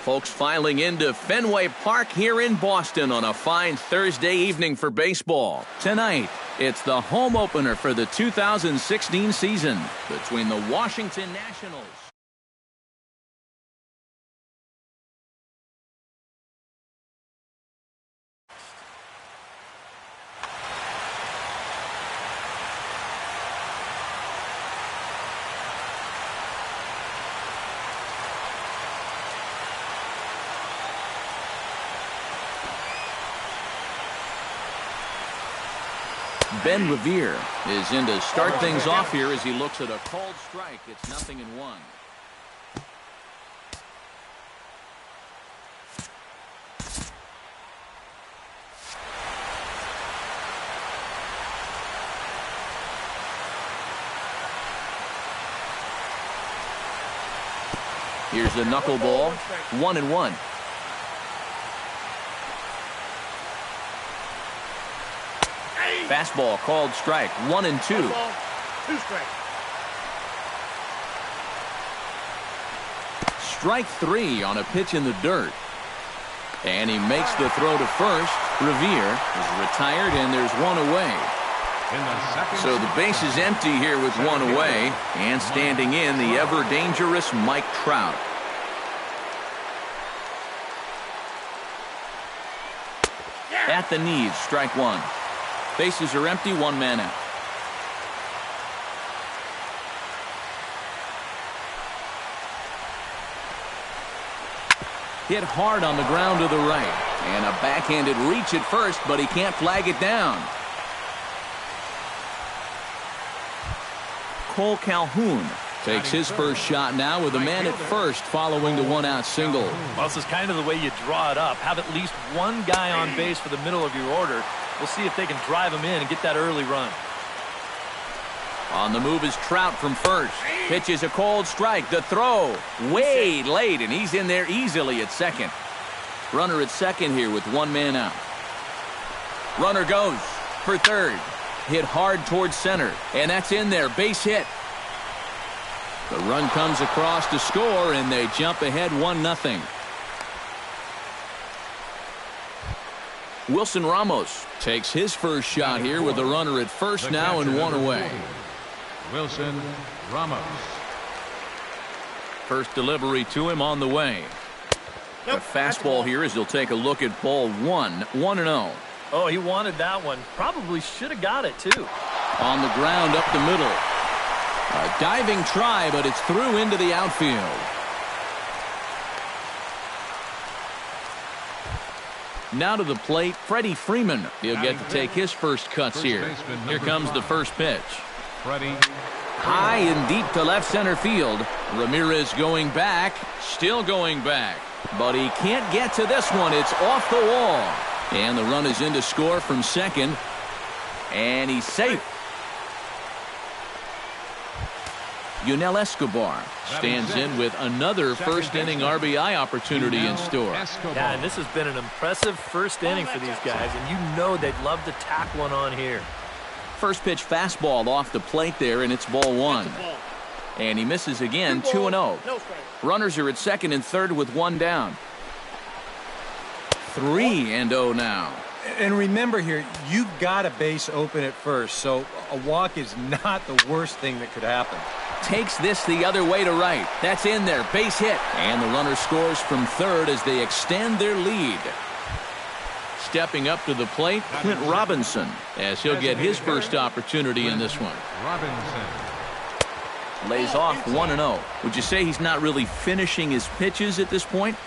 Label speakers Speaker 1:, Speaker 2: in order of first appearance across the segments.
Speaker 1: Folks filing into Fenway Park here in Boston on a fine Thursday evening for baseball. Tonight, it's the home opener for the 2016 season between the Washington Nationals. Ben Revere is in to start things off here as he looks at a called strike. It's 0-1. Here's the knuckleball, 1-1. Fastball called strike, 1-2.
Speaker 2: 2 strikes.
Speaker 1: Strike 3 on a pitch in the dirt. And he makes the throw to first. Revere is retired, and there's one away. So the base is empty here with one away. And standing in, the ever-dangerous Mike Trout. At the knees, strike 1. Bases are empty, 1 man out. Hit hard on the ground to the right. And a backhanded reach at first, but he can't flag it down. Cole Calhoun takes his first shot now with a man at first following the 1-out single.
Speaker 3: Well, this is kind of the way you draw it up. Have at least one guy on base for the middle of your order. We'll see if they can drive him in and get that early run.
Speaker 1: On the move is Trout from first. Pitches a cold strike. The throw way late, and he's in there easily at second. Runner at second here with 1 man out. Runner goes for third. Hit hard towards center, and that's in there. Base hit. The run comes across to score, and they jump ahead 1-0. Wilson Ramos takes his first shot here with a runner at first now and 1 away.
Speaker 4: Wilson Ramos.
Speaker 1: First delivery to him on the way. The fastball here as he'll take a look at ball 1, 1-0.
Speaker 3: Oh, he wanted that one. Probably should have got it, too.
Speaker 1: On the ground up the middle. A diving try, but it's through into the outfield. Now to the plate, Freddie Freeman. He'll get to take his first cuts here. Here comes the first pitch. High and deep to left center field. Ramirez going back, still going back. But he can't get to this one. It's off the wall. And the run is in to score from second. And he's safe. Yunel Escobar stands in with another first-inning RBI opportunity in store.
Speaker 3: Yeah, and this has been an impressive first inning for these guys, and you know they'd love to tack one on here.
Speaker 1: First pitch fastball off the plate there, and it's ball 1. And he misses again, 2-0. Runners are at second and third with 1 down. 3-0 now.
Speaker 5: And remember here, you've got a base open at first, so a walk is not the worst thing that could happen.
Speaker 1: Takes this the other way to right. That's in there. Base hit. And the runner scores from third as they extend their lead. Stepping up to the plate, Clint Robinson, as he'll get his first opportunity in this one. Lays off 1-0. Would you say he's not really finishing his pitches at this point?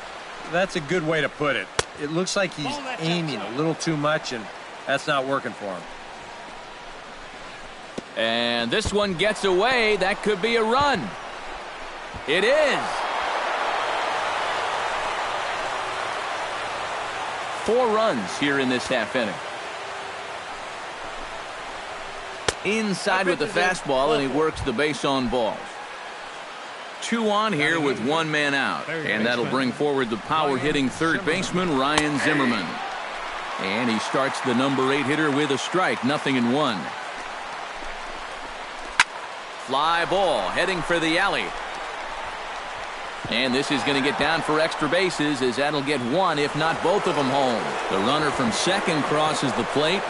Speaker 5: That's a good way to put it. It looks like he's aiming a little too much, and that's not working for him.
Speaker 1: And this one gets away. That could be a run. It is. 4 runs here in this half inning. Inside with the fastball, and he works the base on balls. 2 on here with 1 man out. And that'll bring forward the power-hitting third baseman, Ryan Zimmerman. And he starts the number 8 hitter with a strike, 0-1. Fly ball heading for the alley. And this is going to get down for extra bases, as that'll get one, if not both of them, home. The runner from second crosses the plate.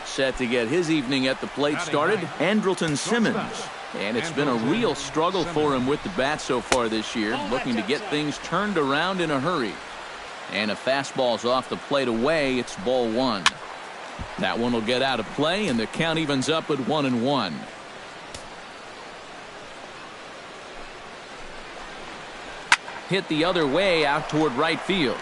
Speaker 1: Set to get his evening at the plate started, Andrelton Simmons. And it's been a real struggle for him with the bat so far this year, looking to get things turned around in a hurry. And a fastball's off the plate away. It's ball one. That one will get out of play, and the count evens up at 1-1. Hit the other way out toward right field.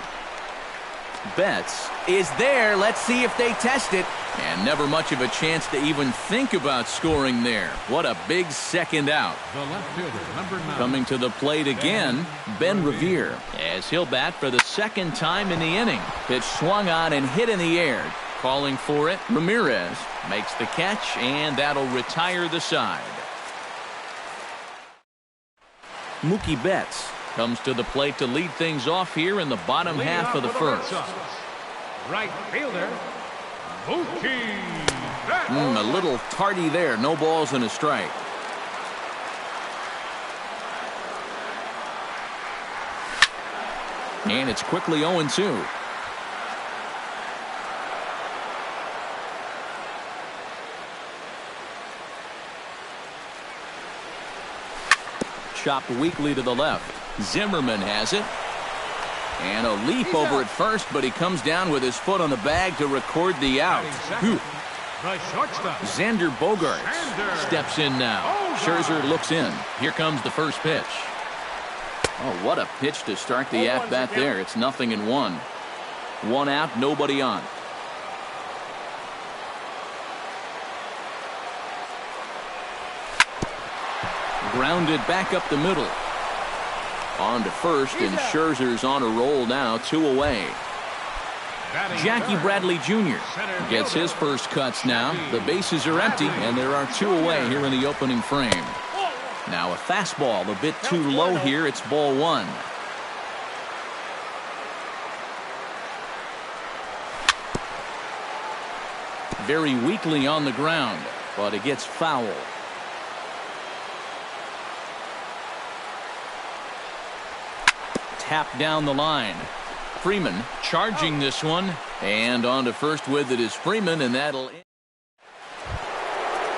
Speaker 1: Betts is there. Let's see if they test it. And never much of a chance to even think about scoring there. What a big second out.
Speaker 4: The left fielder, number 9.
Speaker 1: Coming to the plate again, Ben Revere, as he'll bat for the second time in the inning. Pitch swung on and hit in the air. Calling for it, Ramirez makes the catch, and that'll retire the side. Mookie Betts comes to the plate to lead things off here in the bottom half of the first.
Speaker 4: Right fielder, Mookie Betts.
Speaker 1: A little tardy there. No balls and a strike. And it's quickly 0-2. Chopped weakly to the left. Zimmerman has it. And a leap over at first, but he comes down with his foot on the bag to record the out.
Speaker 4: The shortstop,
Speaker 1: Xander Bogaerts steps in now. Scherzer looks in. Here comes the first pitch. Oh, what a pitch to start the at-bat there. It's 0-1. One out, nobody on. Grounded back up the middle. On to first, and Scherzer's on a roll now, 2 away. Jackie Bradley Jr. gets his first cuts now. The bases are empty, and there are 2 away here in the opening frame. Now a fastball a bit too low here. It's ball one. Very weakly on the ground, but it gets foul. Tap down the line. Freeman charging this one, and on to first with it is Freeman, and that'll.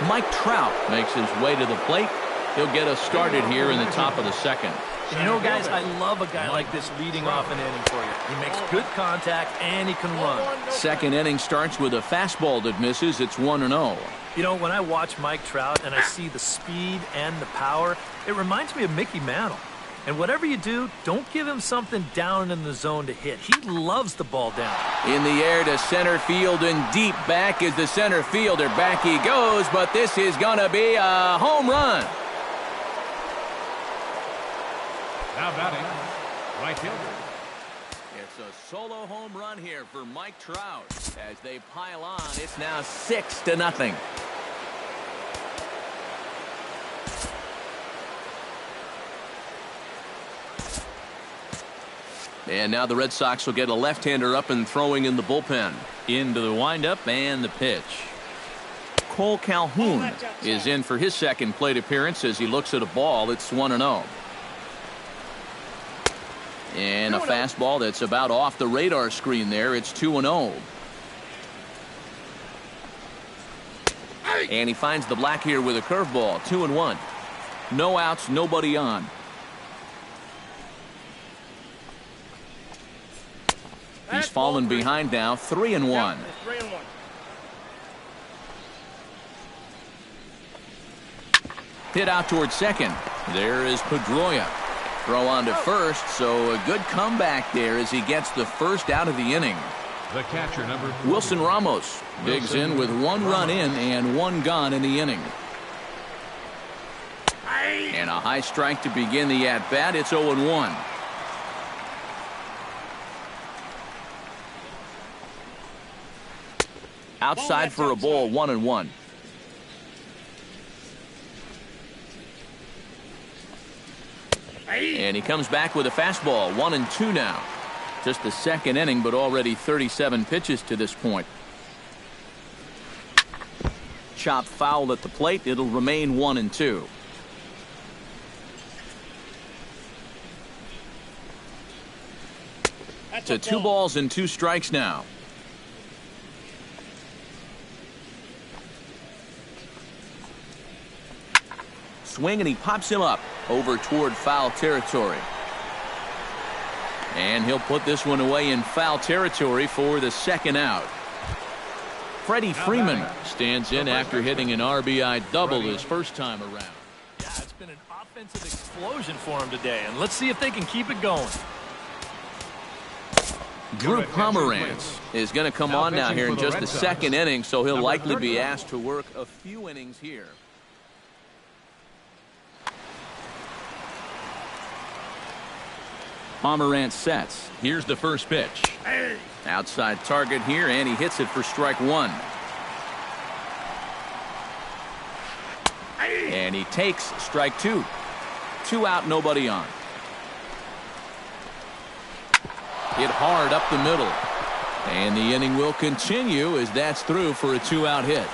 Speaker 1: Mike Trout makes his way to the plate. He'll get us started here in the top of the second.
Speaker 3: You know, guys, I love a guy like this leading off an inning for you. He makes good contact and he can run.
Speaker 1: Second inning starts with a fastball that misses. It's 1-0.
Speaker 3: You know, when I watch Mike Trout and I see the speed and the power, it reminds me of Mickey Mantle. And whatever you do, don't give him something down in the zone to hit. He loves the ball down.
Speaker 1: In the air to center field, and deep back is the center fielder. Back he goes, but this is going to be a home run.
Speaker 4: Now batting, right fielder.
Speaker 1: It's a solo home run here for Mike Trout. As they pile on, it's now 6-0. And now the Red Sox will get a left-hander up and throwing in the bullpen. Into the windup and the pitch. Cole Calhoun is in for his second plate appearance as he looks at a ball. It's 1-0. And a fastball that's about off the radar screen there. It's 2-0. And he finds the black here with a curveball. 2-1. No outs, nobody on. He's fallen behind now, 3-1. Hit out towards second. There is Pedroia. Throw on to first, so a good comeback there as he gets the first out of the inning.
Speaker 4: The catcher, number 4.
Speaker 1: Wilson Ramos digs in with 1 run in and 1 gone in the inning. And a high strike to begin the at-bat. It's 0-1. Outside for a ball, 1-1. And he comes back with a fastball, 1-2 now. Just the second inning, but already 37 pitches to this point. Chop foul at the plate. It'll remain 1-2. to 2 balls and 2 strikes now. Swing, and he pops him up over toward foul territory. And he'll put this one away in foul territory for the second out. Freddie Freeman stands in after hitting an RBI double his first time around.
Speaker 3: Yeah, it's been an offensive explosion for him today, and let's see if they can keep it going.
Speaker 1: Drew Pomerantz is going to come on now here in just the second inning, so he'll likely be asked to work a few innings here. Pomerantz sets. Here's the first pitch. Outside target here, and he hits it for strike 1. And he takes strike 2. 2 out, nobody on. Hit hard up the middle. And the inning will continue as that's through for a 2-out hit.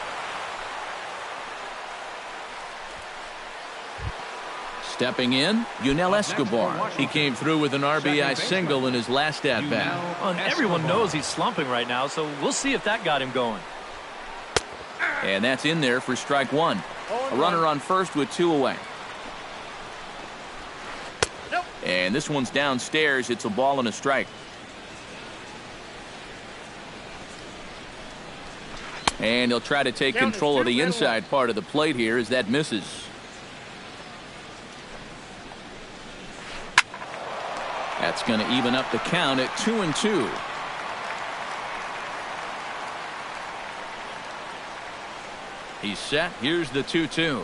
Speaker 1: Stepping in, Yunel Escobar. He came through with an RBI single in his last at-bat.
Speaker 3: Well, and everyone knows he's slumping right now, so we'll see if that got him going.
Speaker 1: And that's in there for strike 1. A runner on first with 2 away. And this one's downstairs. It's a ball and a strike. And he'll try to take control of the inside part of the plate here as that misses. That's going to even up the count at 2-2. He's set. Here's the 2-2.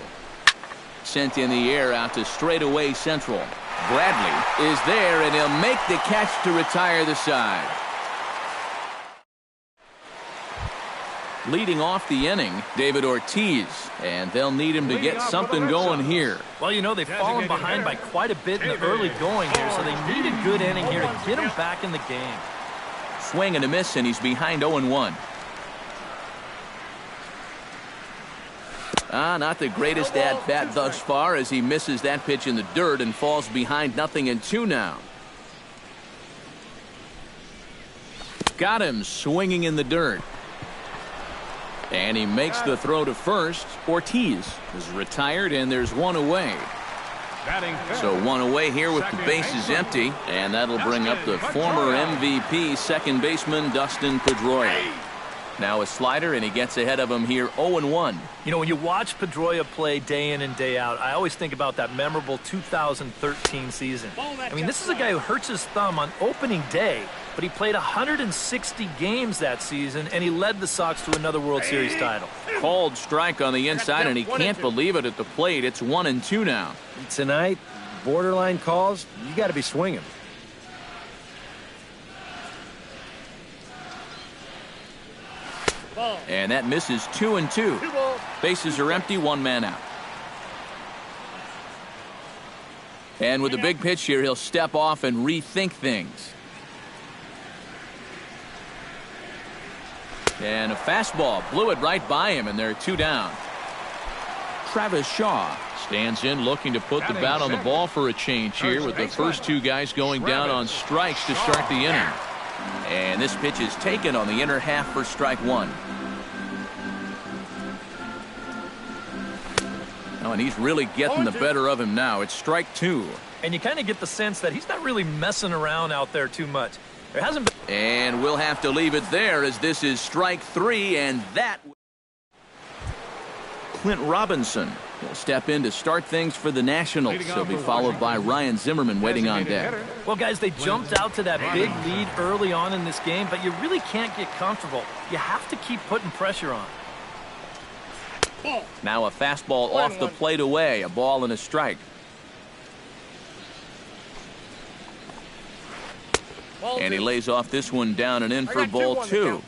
Speaker 1: Sent in the air out to straightaway central. Bradley is there, and he'll make the catch to retire the side. Leading off the inning, David Ortiz, and they'll need him to get something going here.
Speaker 3: Well, you know, they've fallen behind by quite a bit in the early going here, so they need a good inning here to get him back in the game.
Speaker 1: Swing and a miss, and he's behind 0-1. Not the greatest at-bat thus far as he misses that pitch in the dirt and falls behind 0-2 now. Got him swinging in the dirt. And he makes the throw to first. Ortiz is retired, and there's 1 away. So 1 away here with the bases empty, and that'll bring up the former MVP second baseman Dustin Pedroia. Now a slider, and he gets ahead of him here 0-1.
Speaker 3: You know, when you watch Pedroia play day in and day out, I always think about that memorable 2013 season. I mean, this is a guy who hurts his thumb on opening day, but he played 160 games that season, and he led the Sox to another World Series title.
Speaker 1: Called strike on the inside, and he can't believe it at the plate. It's 1-2 now.
Speaker 5: Tonight, borderline calls, you got to be swinging.
Speaker 1: And that misses 2-2. Bases are empty, 1 man out. And with a big pitch here, he'll step off and rethink things. And a fastball blew it right by him, and they're 2 down. Travis Shaw stands in looking to put the bat on the ball for a change here with the first 2 guys going down on strikes to start the inning. And this pitch is taken on the inner half for strike 1. Oh, and he's really getting the better of him now. It's strike 2.
Speaker 3: And you kind of get the sense that he's not really messing around out there too much. There hasn't been.
Speaker 1: And we'll have to leave it there as this is strike 3, and that. Clint Robinson will step in to start things for the Nationals. He'll be followed by Ryan Zimmerman waiting on deck.
Speaker 3: Well, guys, they jumped out to that big lead early on in this game, but you really can't get comfortable. You have to keep putting pressure on.
Speaker 1: Now a fastball off the plate away, a ball and a strike. And he lays off this one down and in for ball 2.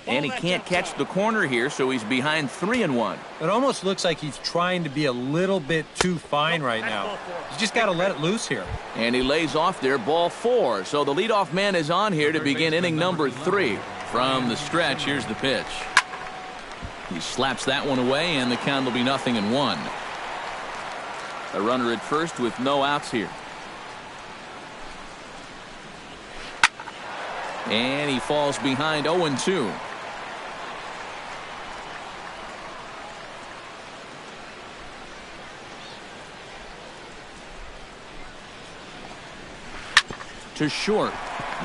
Speaker 1: And he can't catch the corner here, so he's behind 3-1.
Speaker 5: It almost looks like he's trying to be a little bit too fine right now. He's just got to let it loose here.
Speaker 1: And he lays off there, ball 4. So the leadoff man is on here to begin inning number 3. From the stretch, here's the pitch. He slaps that one away, and the count will be 0-1. A runner at first with no outs here. And he falls behind 0-2. To short.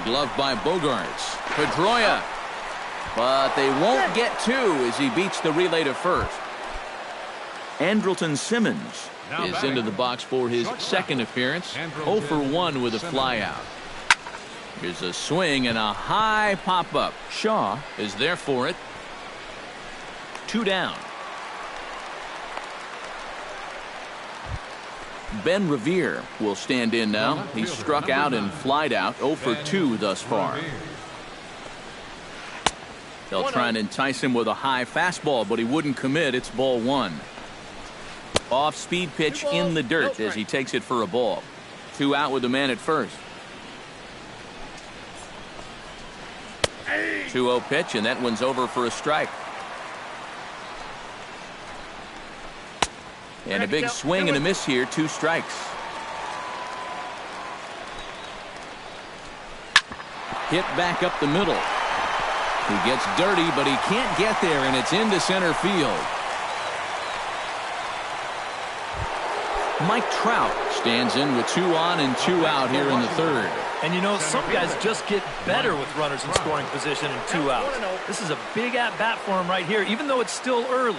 Speaker 1: Glove by Bogarts. Pedroia. But they won't get two as he beats the relay to first. Andrelton Simmons is into the box for his second appearance. 0 for 1 with a flyout. Here's a swing and a high pop-up. Shaw is there for it. 2 down. Ben Revere will stand in now. He's struck out and flied out. 0 for 2 thus far. They'll try and entice him with a high fastball, but he wouldn't commit. It's ball 1. Off-speed pitch in the dirt as he takes it for a ball. 2 out with the man at first. 2-0 pitch, and that one's over for a strike. And a big swing and a miss here. 2 strikes. Hit back up the middle. He gets dirty, but he can't get there, and it's into center field. Mike Trout stands in with 2 on and 2 out here in the third.
Speaker 3: And you know, some guys just get better with runners in scoring position and 2 outs. This is a big at-bat for him right here, even though it's still early.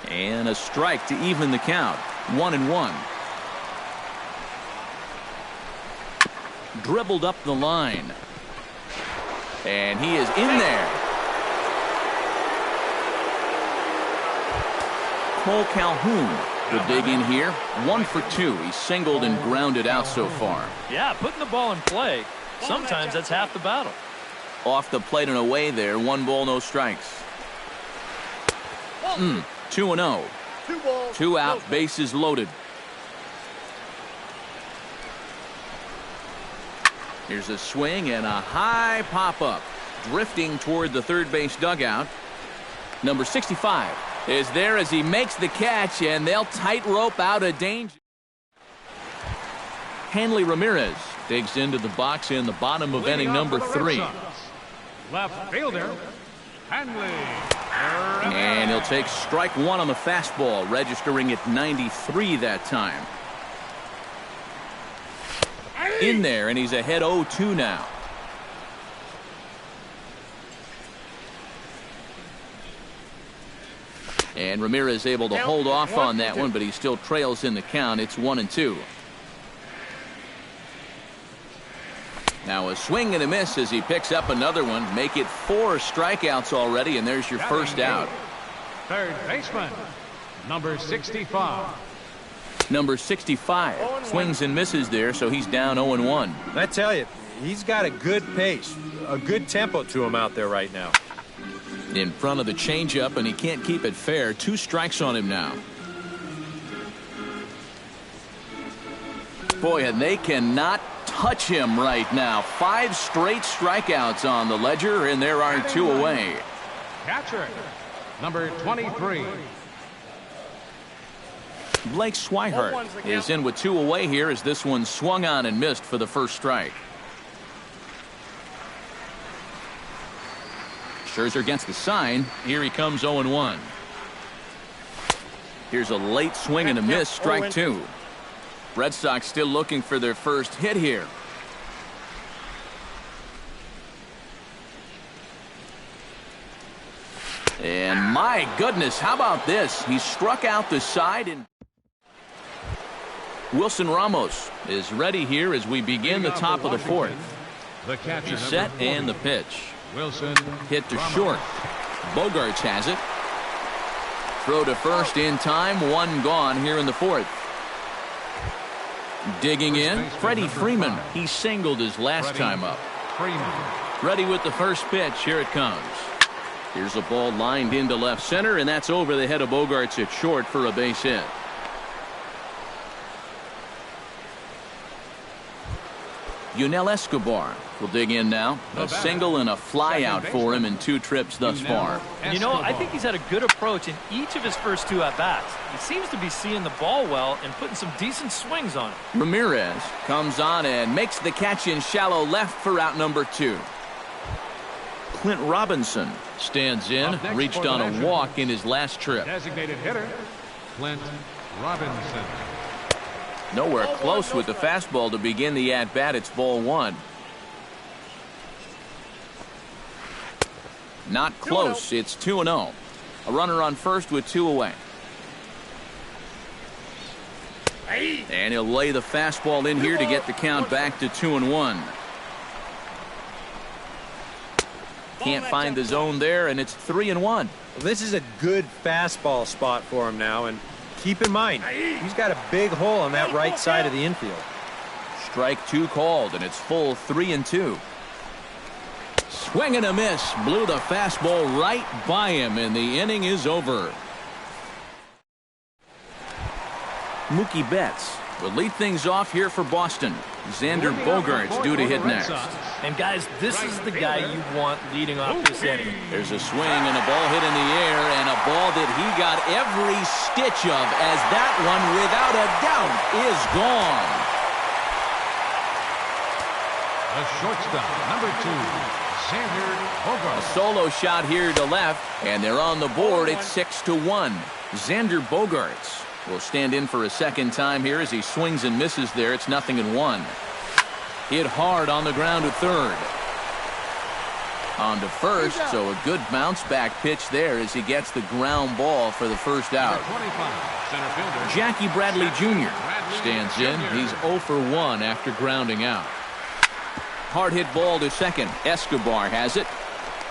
Speaker 1: And a strike to even the count. 1-1. Dribbled up the line. And he is in there. Cole Calhoun will dig in here. 1 for 2. He's singled and grounded out so far.
Speaker 3: Yeah, putting the ball in play, sometimes that's half the battle.
Speaker 1: Off the plate and away there. 1 ball, no strikes. 2-0. 2 out, bases loaded. Here's a swing and a high pop-up. Drifting toward the third base dugout. Number 65 is there as he makes the catch, and they'll tightrope out of danger. Hanley Ramirez digs into the box in the bottom of inning number 3.
Speaker 4: Left fielder, Hanley.
Speaker 1: And he'll take strike 1 on the fastball, registering at 93 that time. In there, and he's ahead 0-2 now. And Ramirez able to hold off on that one, but he still trails in the count. It's 1-2. Now a swing and a miss as he picks up another one. Make it 4 strikeouts already, and there's your first out.
Speaker 4: Third baseman, number 65.
Speaker 1: Number 65 swings and misses there, so he's down 0-1.
Speaker 5: I tell you, he's got a good pace, a good tempo to him out there right now.
Speaker 1: In front of the changeup, and he can't keep it fair. 2 strikes on him now. Boy, and they cannot touch him right now. 5 straight strikeouts on the ledger, and there are 2 away.
Speaker 4: Catcher, number 23.
Speaker 1: Blake Swihart is in with 2 away here as this one swung on and missed for the first strike. Scherzer gets the sign. Here he comes 0-1. Here's a late swing and a miss. Strike 2. Red Sox still looking for their first hit here. And my goodness, how about this? He struck out the side, and Wilson Ramos is ready here as we begin the top of the 4th.
Speaker 4: The catcher,
Speaker 1: He's set and the pitch.
Speaker 4: Wilson.
Speaker 1: Hit to short. Bogarts has it. Throw to first in time. 1 gone here in the 4th. Digging in, Freddie Freeman. He singled his last time up. Ready with the first pitch. Here it comes. Here's a ball lined into left center, and that's over the head of Bogarts at short for a base hit. Yunel Escobar will dig in now. A single and a fly out for him in 2 trips thus far.
Speaker 3: And you know, I think he's had a good approach in each of his first 2 at-bats. He seems to be seeing the ball well and putting some decent swings on it.
Speaker 1: Ramirez comes on and makes the catch in shallow left for out number 2. Clint Robinson stands in, reached on a walk in his last trip.
Speaker 4: Designated hitter, Clint Robinson.
Speaker 1: Nowhere close with the fastball to begin the at-bat. It's ball 1. Not close. It's 2-0. A runner on first with 2 away. And he'll lay the fastball in here to get the count back to 2-1. Can't find the zone there, and it's 3-1.
Speaker 5: Well, this is a good fastball spot for him now, and keep in mind, he's got a big hole on that right side of the infield.
Speaker 1: Strike 2 called, and it's full 3-2. Swing and a miss. Blew the fastball right by him, and the inning is over. Mookie Betts will lead things off here for Boston. Xander Bogaerts due to hit next.
Speaker 3: And guys, this is the guy you want leading off this inning.
Speaker 1: There's a swing and a ball hit in the air, and a ball that he got every stitch of, as that one, without a doubt, is gone.
Speaker 4: The shortstop, number 2, Xander Bogaerts.
Speaker 1: A solo shot here to left, and they're on the board. It's 6-1. Xander Bogaerts will stand in for a second time here as he swings and misses there. It's 0-1. Hit hard on the ground to third. On to first, so a good bounce back pitch there as he gets the ground ball for the first out.
Speaker 4: 25, center fielder
Speaker 1: Jackie Bradley Jr. stands in. He's 0 for 1 after grounding out. Hard hit ball to second. Escobar has it.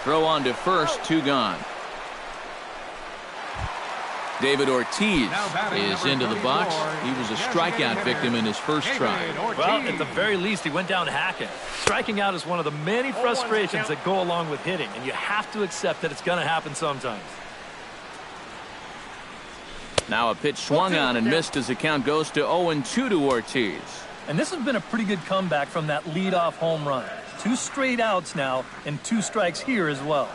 Speaker 1: Throw on to first, 2 gone. David Ortiz is into the box. He was a strikeout victim in his first try.
Speaker 3: Well, at the very least, he went down hacking. Striking out is one of the many frustrations that go along with hitting, and you have to accept that it's going to happen sometimes.
Speaker 1: Now a pitch swung on and missed as the count goes to 0-2 to Ortiz.
Speaker 3: And this has been a pretty good comeback from that leadoff home run. 2 straight outs now and 2 strikes here as well.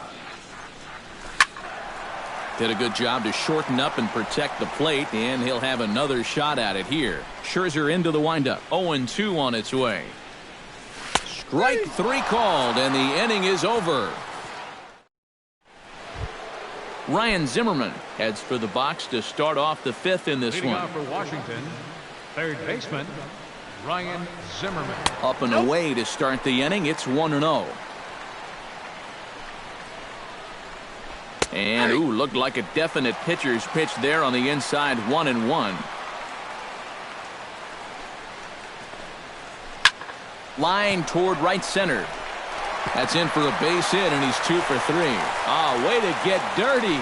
Speaker 1: Did a good job to shorten up and protect the plate, and he'll have another shot at it here. Scherzer into the windup. 0-2 on its way. Strike 3 called, and the inning is over. Ryan Zimmerman heads for the box to start off the 5th in this
Speaker 4: leading
Speaker 1: one.
Speaker 4: off for Washington, third baseman Ryan Zimmerman.
Speaker 1: Up and away to start the inning. It's 1-0. And, ooh, looked like a definite pitcher's pitch there on the inside. 1-1. Line toward right center. That's in for a base hit, and he's 2 for 3. Ah, way to get dirty.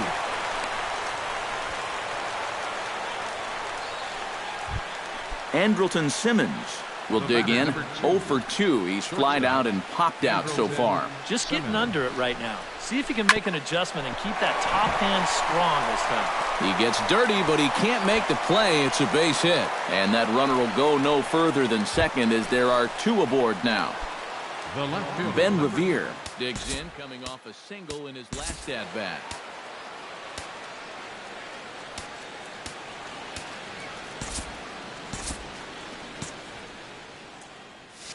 Speaker 1: Andrelton Simmons will dig in. 0 for 2. He's flied out and popped out so far.
Speaker 3: Just getting under it right now. See if he can make an adjustment and keep that top hand strong this time.
Speaker 1: He gets dirty, but he can't make the play. It's a base hit. And that runner will go no further than second as there are 2 aboard now.
Speaker 4: The left fielder,
Speaker 1: Ben Revere digs in, coming off a single in his last at-bat.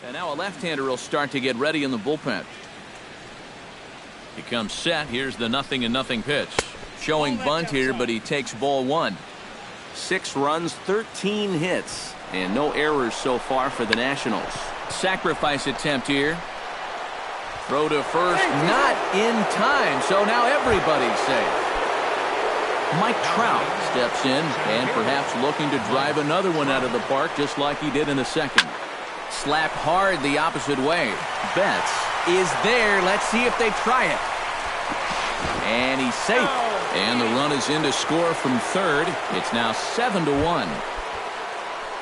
Speaker 1: And now a left-hander will start to get ready in the bullpen. He comes set. Here's the 0-0 pitch. Showing bunt here, but he takes ball 1. 6 runs, 13 hits, and no errors so far for the Nationals. Sacrifice attempt here. Throw to first, not in time, so now everybody's safe. Mike Trout steps in and perhaps looking to drive another one out of the park just like he did in the second. Slapped hard the opposite way. Betts is there. Let's see if they try it. And he's safe. And the run is in to score from third. It's now 7-1.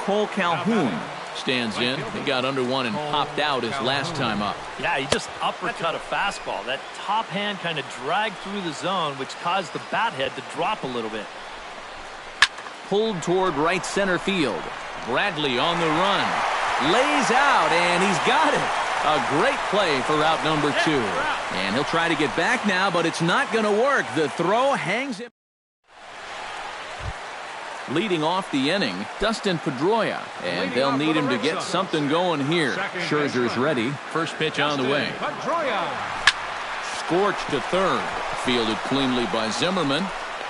Speaker 1: Cole Calhoun stands in. He got under one and popped out his last time up.
Speaker 3: Yeah, he just uppercut a fastball. That top hand kind of dragged through the zone, which caused the bat head to drop a little bit.
Speaker 1: Pulled toward right center field. Bradley on the run. lays out, and he's got it. A great play for out number 2. And he'll try to get back now, but it's not going to work. The throw hangs him. Leading off the inning, Dustin Pedroia, and they'll need him to get something going here. Scherzer's ready. First pitch on the way. Scorched to third. Fielded cleanly by Zimmerman,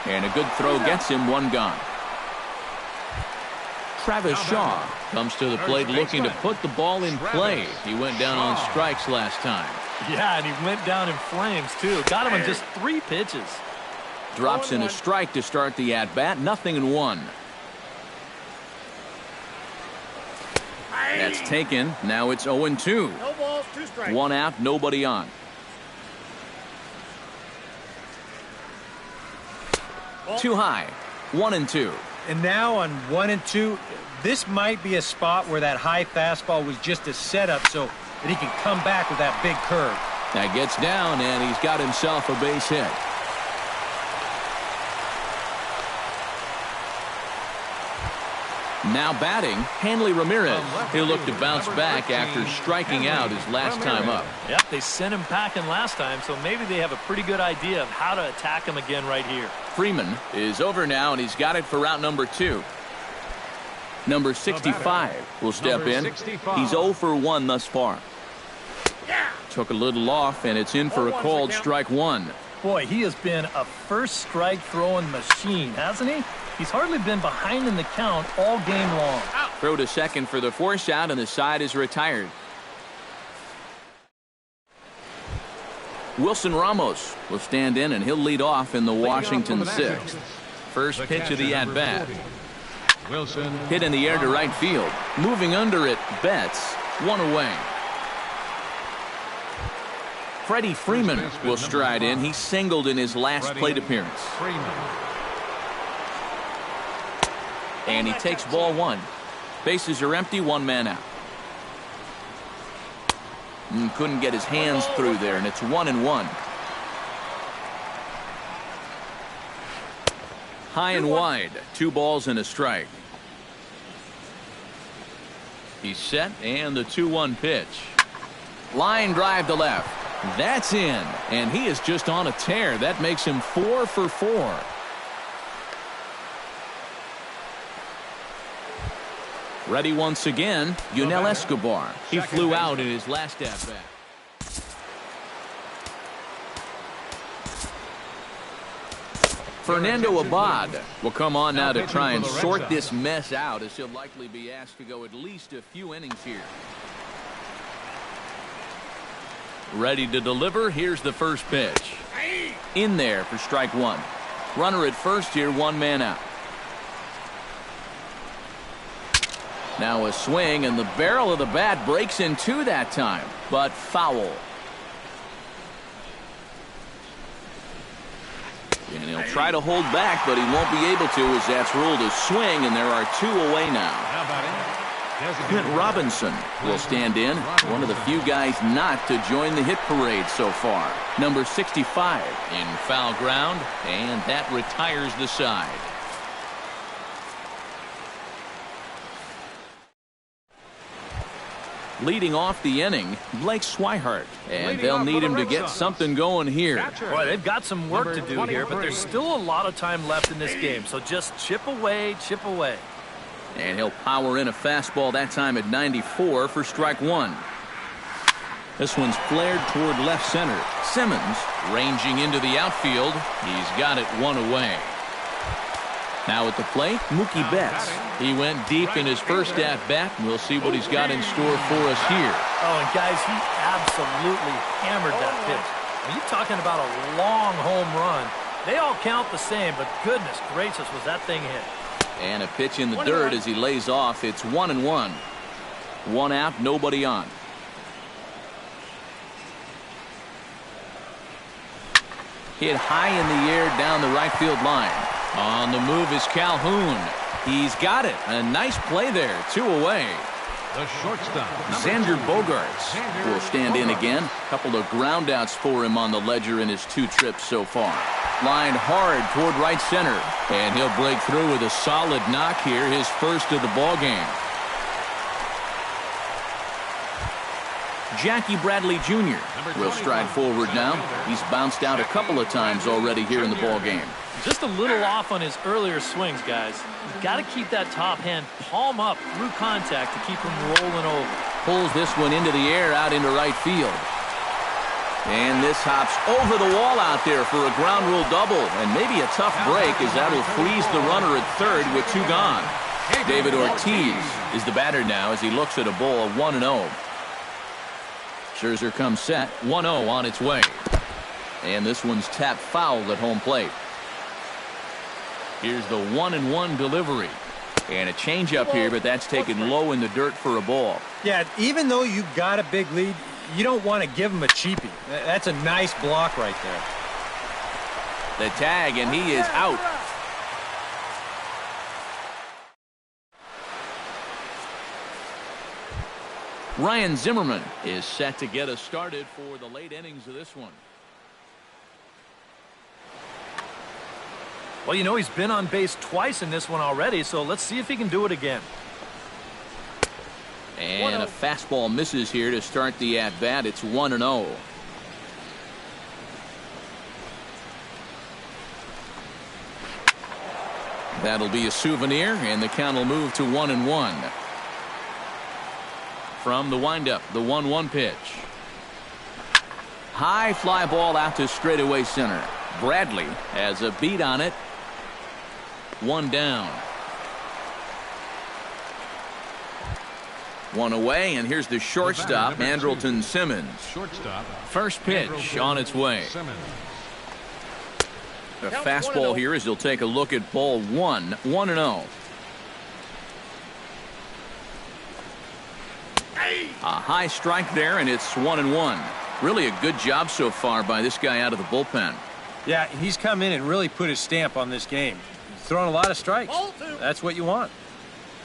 Speaker 1: and a good throw gets him one gone. Travis Shaw comes to the plate looking to put the ball in play. He went down on strikes last time.
Speaker 3: Yeah, and he went down in flames, too. Got him in just 3 pitches.
Speaker 1: Drops in a strike to start the at-bat. 0-1. That's taken. Now it's 0-2.
Speaker 2: No balls, 2 strikes.
Speaker 1: 1 out, nobody on. Too high. 1-2.
Speaker 5: And now on 1-2, this might be a spot where that high fastball was just a setup so that he can come back with that big curve.
Speaker 1: That gets down, and he's got himself a base hit. Now batting, Hanley Ramirez. He'll look to bounce back after striking out his last time up.
Speaker 3: Yep, they sent him packing last time, so maybe they have a pretty good idea of how to attack him again right here.
Speaker 1: Freeman is over now, and he's got it for route number 2. Number 65 will step in. He's 0 for 1 thus far. Took a little off, and it's in for a called strike 1.
Speaker 3: Boy, he has been a first strike throwing machine, hasn't he? He's hardly been behind in the count all game long.
Speaker 1: Throw to second for the force out, and the side is retired. Wilson Ramos will stand in, and he'll lead off in the Washington 6th. First pitch of the at-bat. Hit in the air to right field. Moving under it, Betts. 1 away. Freddie Freeman will stride in. He singled in his last plate appearance. And he takes ball 1. Bases are empty, 1 man out. And couldn't get his hands through there, and it's 1-1. High and wide, 2 balls and a strike. He's set, and the 2-1 pitch. Line drive to left. That's in, and he is just on a tear. That makes him 4 for 4. Ready once again, Yunel Escobar. He flew out in his last at-bat. Fernando Abad will come on now to try and sort this mess out, as he'll likely be asked to go at least a few innings here. Ready to deliver. Here's the first pitch. In there for strike 1. Runner at first here, 1 man out. Now a swing, and the barrel of the bat breaks in 2 that time, but foul. And he'll try to hold back, but he won't be able to, as that's ruled a swing, and there are 2 away now. Clint Robinson will stand in, one of the few guys not to join the hit parade so far. Number 65 in foul ground, and that retires the side. Leading off the inning, Blake Swihart, and they'll need him to get something going here.
Speaker 3: Boy, they've got some work to do here, but there's still a lot of time left in this game, so just chip away, chip away.
Speaker 1: And he'll power in a fastball that time at 94 for strike 1. This one's flared toward left center. Simmons ranging into the outfield. He's got it 1 away. Now at the plate, Mookie Betts. He went deep in his first at-bat. We'll see what he's got in store for us here.
Speaker 3: Oh, and guys, he absolutely hammered that pitch. Are you talking about a long home run? They all count the same, but goodness gracious, was that thing hit.
Speaker 1: And a pitch in the dirt as he lays off. It's 1-1. 1 out, nobody on. Hit high in the air down the right field line. On the move is Calhoun. He's got it. A nice play there. 2 away.
Speaker 4: The shortstop,
Speaker 1: Xander Bogaerts will stand in again. A couple of groundouts for him on the ledger in his 2 trips so far. Lined hard toward right center. And he'll break through with a solid knock here, his first of the ball game. Jackie Bradley Jr. will stride forward now. He's bounced out a couple of times already here in the ball game.
Speaker 3: Just a little off on his earlier swings, guys. You've got to keep that top hand palm up through contact to keep him rolling over.
Speaker 1: Pulls this one into the air out into right field. And this hops over the wall out there for a ground rule double. And maybe a tough break as that will freeze the runner at third with 2 gone. David Ortiz is the batter now as he looks at a ball 1-0. Scherzer comes set, 1-0 on its way. And this one's tapped foul at home plate. Here's the 1-1 delivery. And a changeup here, but that's taken low in the dirt for a ball.
Speaker 5: Yeah, even though you've got a big lead, you don't want to give him a cheapie. That's a nice block right there.
Speaker 1: The tag, and he is out. Ryan Zimmerman is set to get us started for the late innings of this one.
Speaker 3: Well, you know, he's been on base twice in this one already, so let's see if he can do it again.
Speaker 1: And a fastball misses here to start the at-bat. It's 1-0. That'll be a souvenir, and the count will move to 1-1. From the windup, the 1-1 pitch. High fly ball out to straightaway center. Bradley has a beat on it. 1 down. 1 away, and here's the shortstop, Andrelton Simmons. First pitch on its way. A fastball here as he'll take a look at ball 1, 1-0. A high strike there, and it's 1-1. Really a good job so far by this guy out of the bullpen.
Speaker 5: Yeah, he's come in and really put his stamp on this game. He's thrown a lot of strikes. That's what you want.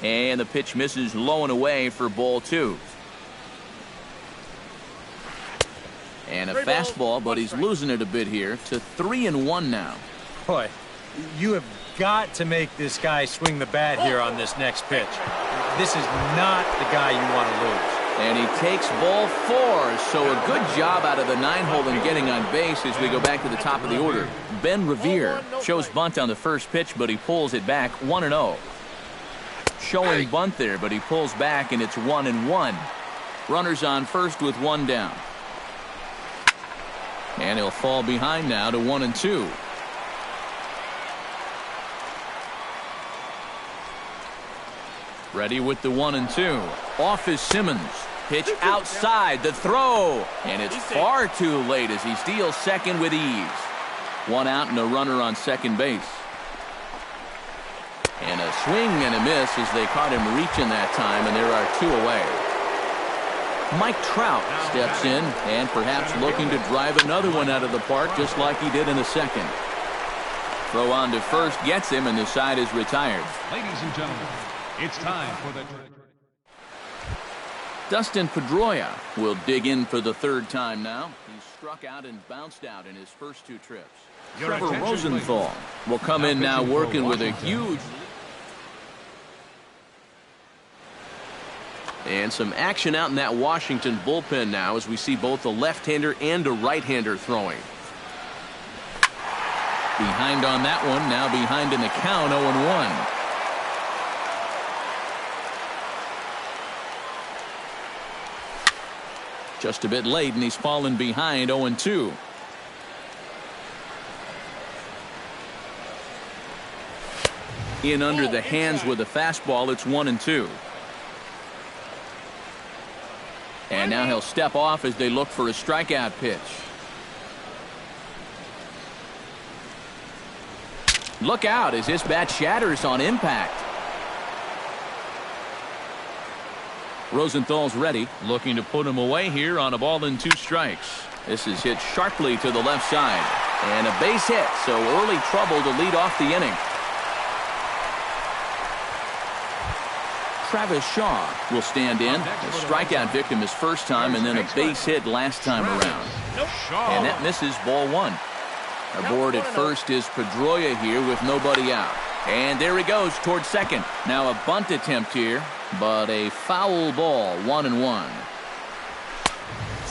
Speaker 1: And the pitch misses low and away for ball 2. And a fastball, but he's losing it a bit here to 3-1 now.
Speaker 5: Boy, you have got to make this guy swing the bat here on this next pitch. This is not the guy you want to lose.
Speaker 1: And he takes ball 4, so a good job out of the 9-hole in getting on base as we go back to the top of the order. Ben Revere shows bunt on the first pitch, but he pulls it back 1-0. Showing bunt there, but he pulls back, and it's 1-1. Runners on first with 1 down. And he'll fall behind now to 1-2. Ready with the 1-2. Off is Simmons. Pitch outside. The throw. And it's far too late as he steals second with ease. 1 out and a runner on second base. And a swing and a miss as they caught him reaching that time, and there are 2 away. Mike Trout steps in and perhaps looking to drive another one out of the park just like he did in the second. Throw on to first gets him, and the side is retired.
Speaker 4: Ladies and gentlemen, it's time for the...
Speaker 1: Dustin Pedroia will dig in for the 3rd time now. He's struck out and bounced out in his first 2 trips. Trevor Rosenthal will come in now working with a huge... And some action out in that Washington bullpen now as we see both a left-hander and a right-hander throwing. Behind on that one, now behind in the count, 0-1. Just a bit late, and he's fallen behind 0-2. In under the hands with a fastball, it's 1-2. And now he'll step off as they look for a strikeout pitch. Look out as this bat shatters on impact. Rosenthal's ready, looking to put him away here on a ball and 2 strikes. This is hit sharply to the left side. And a base hit, so early trouble to lead off the inning. Travis Shaw will stand in. A strikeout victim his first time, and then a base hit last time around. And that misses ball 1. Aboard at first is Pedroia here with nobody out. And there he goes towards second. Now a bunt attempt here, but a foul ball, 1-1.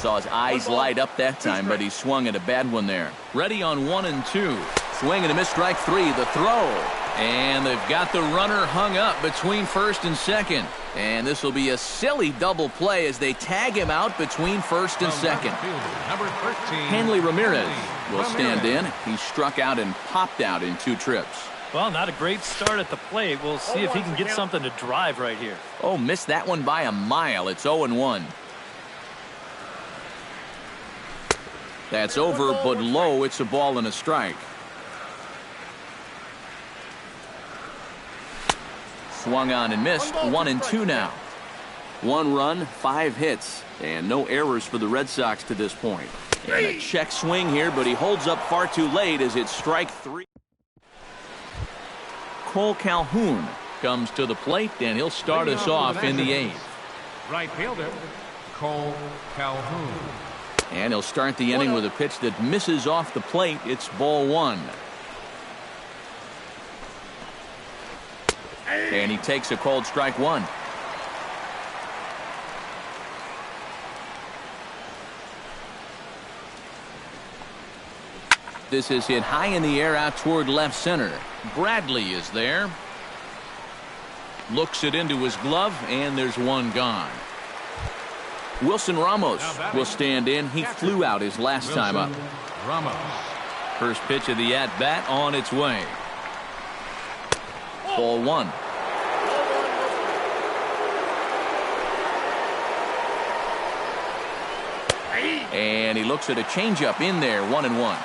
Speaker 1: Saw his eyes light up that time, but he swung at a bad one there. Ready on 1-2. Swing and a miss, strike three. The throw. And they've got the runner hung up between first and second. And this will be a silly double play as they tag him out between first and second.
Speaker 4: Number 13.
Speaker 1: Hanley Ramirez will stand in. He struck out and popped out in 2 trips.
Speaker 3: Well, not a great start at the plate. We'll see if he can get something to drive right here.
Speaker 1: Oh, missed that one by a mile. It's 0-1. That's over, but low. It's a ball and a strike. Swung on and missed. 1-2 now. 1 run, 5 hits, and no errors for the Red Sox to this point. And a check swing here, but he holds up far too late as it's strike 3. Cole Calhoun comes to the plate, and he'll start us off in the 8th.
Speaker 4: Right fielder, Cole Calhoun.
Speaker 1: And he'll start the inning with a pitch that misses off the plate. It's ball 1. And he takes a called strike 1. This is hit high in the air out toward left center. Bradley is there. Looks it into his glove, and there's one gone. Wilson Ramos will stand in. He flew out his last time up.
Speaker 4: Ramos.
Speaker 1: First pitch of the at-bat on its way. Ball 1. And he looks at a changeup in there, 1-1.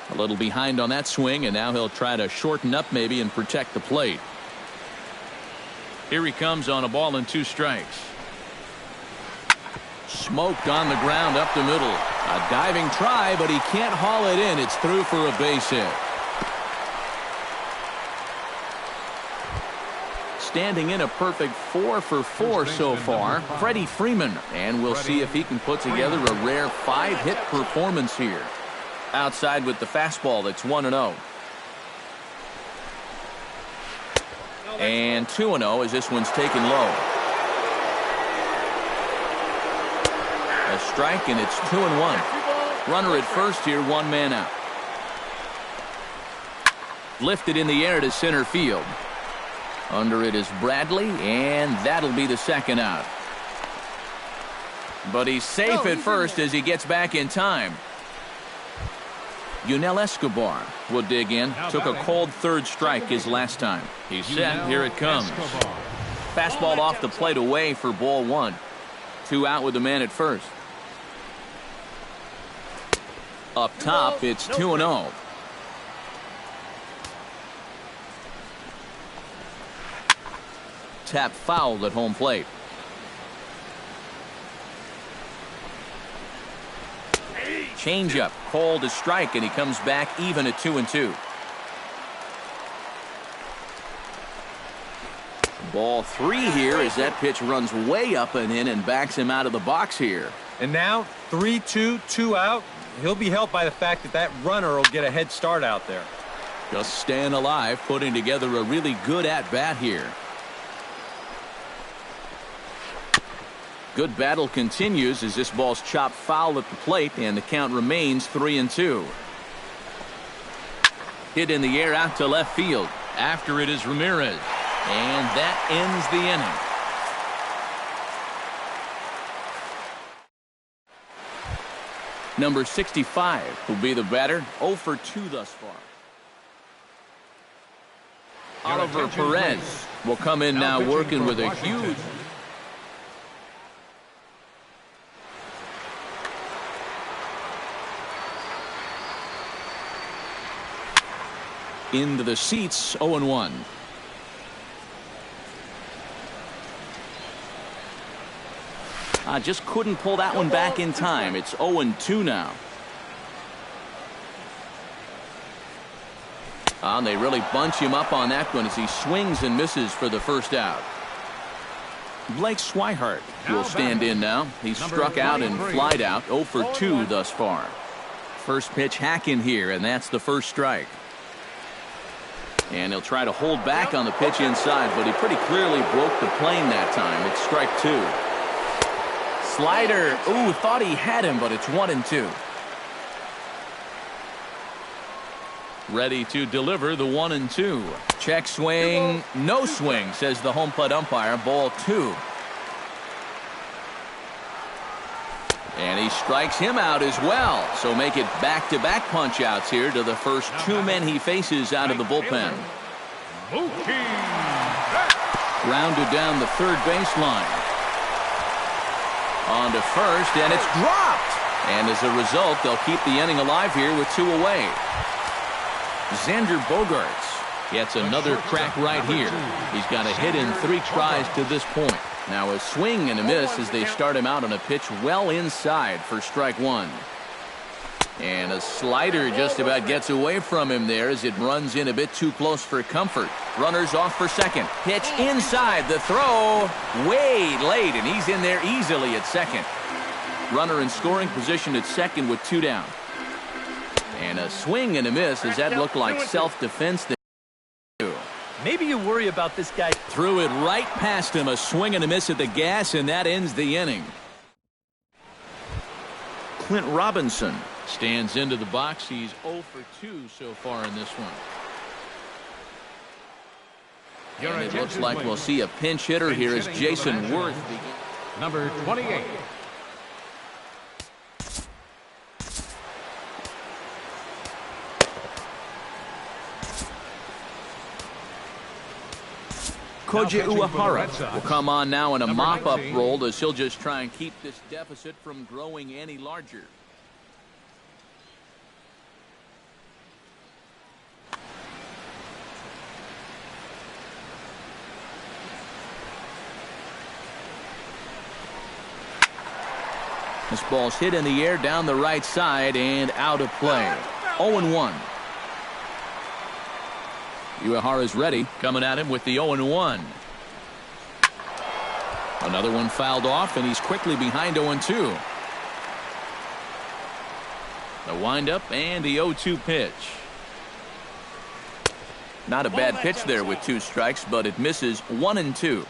Speaker 1: A little behind on that swing, and now he'll try to shorten up maybe and protect the plate. Here he comes on a ball and 2 strikes. Smoked on the ground up the middle. A diving try, but he can't haul it in. It's through for a base hit. Standing in a perfect 4 for 4 so far, Freddie Freeman. And we'll see if he can put together a rare 5-hit performance here. Outside with the fastball, that's 1-0. And 2-0 as this one's taken low. A strike, and it's 2-1. Runner at first here, 1 man out. Lifted in the air to center field. Under it is Bradley, and that'll be the second out. But he's safe at first as he gets back in time. Yunel Escobar will dig in. Took a cold 3rd strike his last time. He's set. Here it comes. Fastball off the plate away for ball 1. 2 out with the man at first. Up top, it's 2-0. Tap fouled at home plate. Changeup, called a strike, and he comes back even at 2-2. Ball 3 here as that pitch runs way up and in and backs him out of the box here.
Speaker 5: And now 3-2, 2 out. He'll be helped by the fact that that runner will get a head start out there.
Speaker 1: Just staying alive, putting together a really good at-bat here. Good battle continues as this ball's chopped foul at the plate, and the count remains 3-2. Hit in the air out to left field. After it is Ramirez. And that ends the inning. Number 65 will be the batter. 0 for 2 thus far. Oliver Perez will come in now working with a huge... Into the seats, 0-1. Just couldn't pull that one back in time. It's 0-2 now. They really bunch him up on that one as he swings and misses for the first out. Blake Swihart will stand in now. He's struck out and flied out. 0 for 2 thus far. First pitch hack in here, and that's the first strike. And he'll try to hold back on the pitch inside, but he pretty clearly broke the plane that time. It's strike 2. Slider. Ooh, thought he had him, but it's 1-2. Ready to deliver the 1-2. Check swing. No swing, says the home plate umpire. Ball 2. And he strikes him out as well. So make it back-to-back punch-outs here to the first 2 men he faces out of the bullpen. Grounded down the third baseline. On to first, and it's dropped. And as a result, they'll keep the inning alive here with 2 away. Xander Bogaerts gets another crack right here. He's got a hit in 3 tries to this point. Now a swing and a miss as they start him out on a pitch well inside for strike 1. And a slider just about gets away from him there as it runs in a bit too close for comfort. Runners off for second. Pitch inside. The throw way late, and he's in there easily at second. Runner in scoring position at second with 2 down. And a swing and a miss as that looked like self-defense.
Speaker 3: Maybe you worry about this guy.
Speaker 1: Threw it right past him. A swing and a miss at the gas, and that ends the inning. Clint Robinson stands into the box. He's 0 for 2 so far in this one. And it looks like we'll see a pinch hitter here as Jason Worth begins.
Speaker 4: Number 28.
Speaker 1: Koji Uehara will come on now in a mop-up role as he'll just try and keep this deficit from growing any larger. This ball's hit in the air down the right side and out of play. 0-1. Uehara's ready, coming at him with the 0-1. Another one fouled off, and he's quickly behind 0-2. The windup and the 0-2 pitch. Not a bad pitch there with 2 strikes, but it misses 1-2.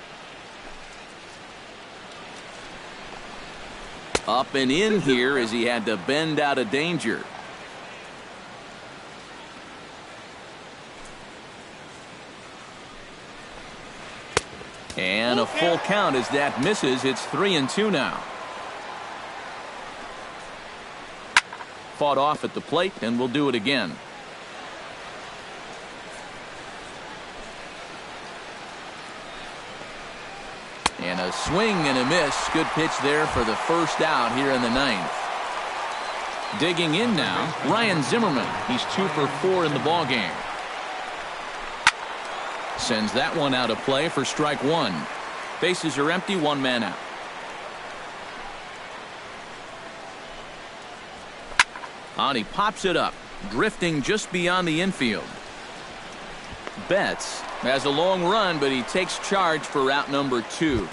Speaker 1: Up and in here as he had to bend out of danger. And a full count as that misses. It's 3-2 now. Fought off at the plate, and we'll do it again. And a swing and a miss. Good pitch there for the first out here in the 9th. Digging in now, Ryan Zimmerman. He's 2 for 4 in the ballgame. Sends that one out of play for strike 1. Bases are empty, 1 man out. And he pops it up, drifting just beyond the infield. Betts has a long run, but he takes charge for out number 2.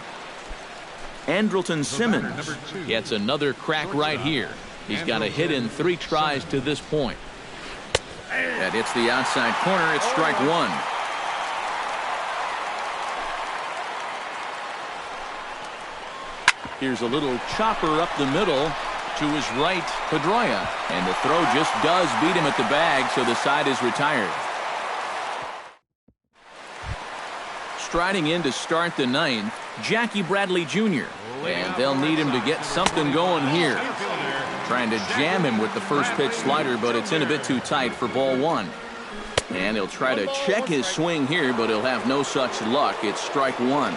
Speaker 1: Andrelton Simmons gets another crack right here. He's got a hit in 3 tries to this point. That hits the outside corner. It's strike 1. Here's a little chopper up the middle to his right, Pedroia. And the throw just does beat him at the bag, so the side is retired. Striding in to start the 9th, Jackie Bradley Jr. And they'll need him to get something going here. Trying to jam him with the first pitch slider, but it's in a bit too tight for ball 1. And he'll try to check his swing here, but he'll have no such luck. It's strike 1.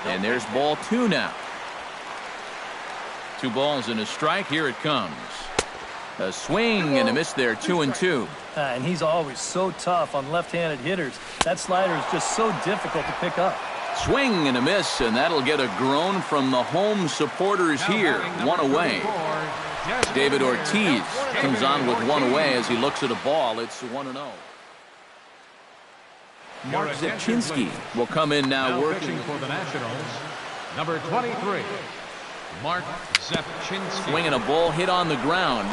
Speaker 1: And there's ball 2 now. 2 balls and a strike. Here it comes. A swing and a miss there, 2-2.
Speaker 3: And he's always so tough on left-handed hitters. That slider is just so difficult to pick up.
Speaker 1: Swing and a miss, and that'll get a groan from the home supporters here. 1 away. David Ortiz comes on with 1 away as he looks at a ball. It's 1-0. Mark Zepchinski will come in now working
Speaker 4: for the Nationals. Number 23, Mark Zepchinski.
Speaker 1: Swinging a ball hit on the ground.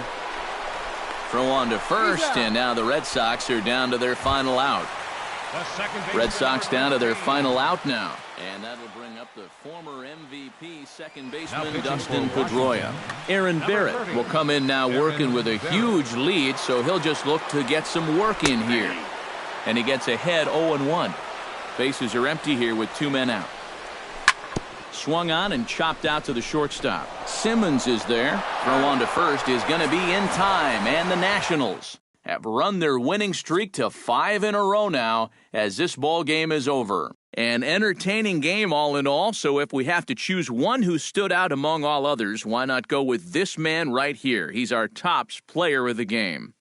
Speaker 1: Throw on to first, and now the Red Sox are down to their final out. Red Sox down to their final out now. And that'll bring up the former MVP second baseman Dustin Pedroia. Aaron Barrett will come in now working with a huge lead, so he'll just look to get some work in here. And he gets ahead 0-1. Bases are empty here with 2 men out. Swung on and chopped out to the shortstop. Simmons is there. Throw on to first is going to be in time, and the Nationals have run their winning streak to 5 in a row now as this ball game is over. An entertaining game all in all, so if we have to choose one who stood out among all others, why not go with this man right here? He's our tops player of the game.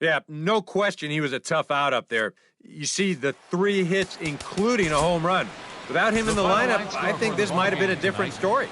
Speaker 5: Yeah, no question he was a tough out up there. You see the 3 hits, including a home run. Without him in the lineup, I think this might have been a different story.